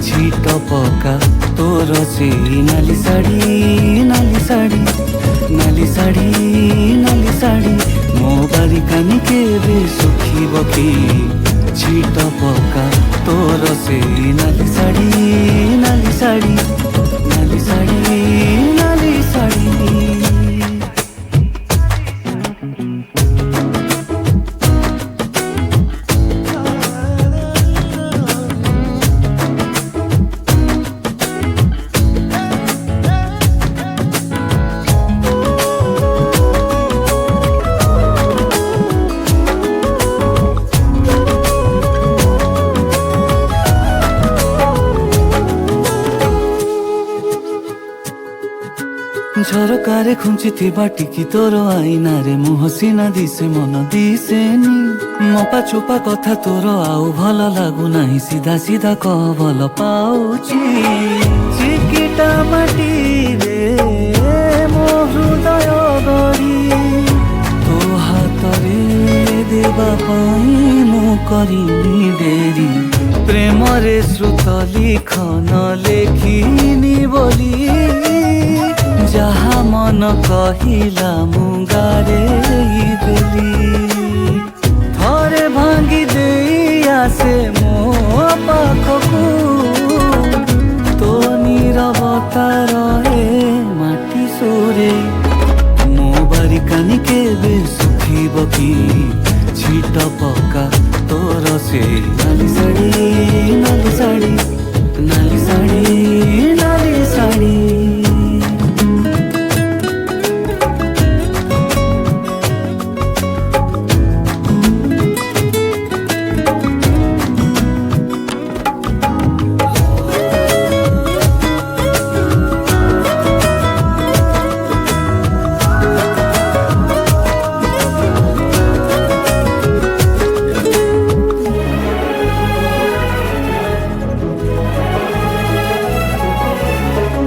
छिट पका तोर से नाली साड़ी नाली साड़ी नाली साड़ी नाली साड़ी मो बारी कानी केबे सुखिब कि छिट पका तोर से नाली साड़ी नाली साड़ी नाली साड़ी नाली साड़ी। झरकारे खुंचिथिबा टिकी तोर आईनारे मुह सिना दिसे मन दिसेनी मपा चोपा कथा तोर आउ भल लागु नाही सीधा सीधा कह भल पाउची चिकिटा माटी रे मो हृदय गरी तो हातरे देवा पाई मु करिनी डेरी प्रेम रे श्रुत लिखन लेखिनी बोली जहा मन कहिला मुगारे देली थरे भांगी दे आसे मो पाखकू तो नीरवता रहे माटी सोरे मो बारी कानी केबे सुखिब कि छिट पका तोर से नाली साड़ी नाली साड़ी नाली साड़ी नाली साड़ी।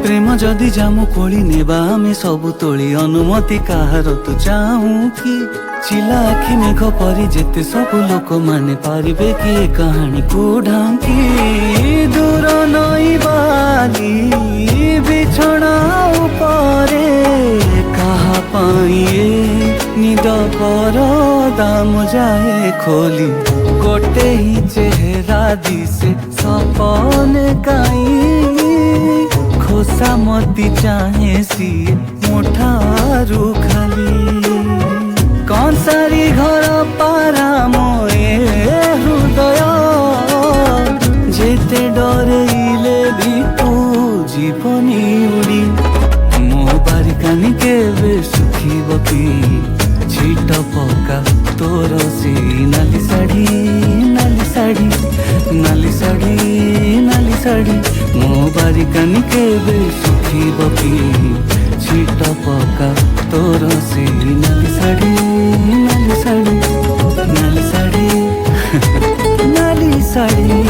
प्रेम जदि जामु कोली नेबा आमे सबु तोली अनुमति काहार तु चाहूं कि चिला आखि मेघ परी जेते सबु लोक माने पारिबे कि ए कहानी को ढांकी दूर नई बाली बिछଣା उपरे कहा पाइए निद पर दाम जाए खोली गोटे ही चेहरा दिसे सपने काई खोसा मती चाहे सी मुठारू खाली कौन सारी घर पारा मोए हृदय जेते डरेइले भी तू जीवनी उड़ी मो बारी कानी केबे सुखिब कि छिट पका तोर से नाली साड़ी नाली साड़ी नाली साड़ी नाली साड़ी मो बारी कानी केबे सुखिब कि छिट पका तोर से नाली साड़ी नाली साड़ी नाली साड़ी नाली साड़ी।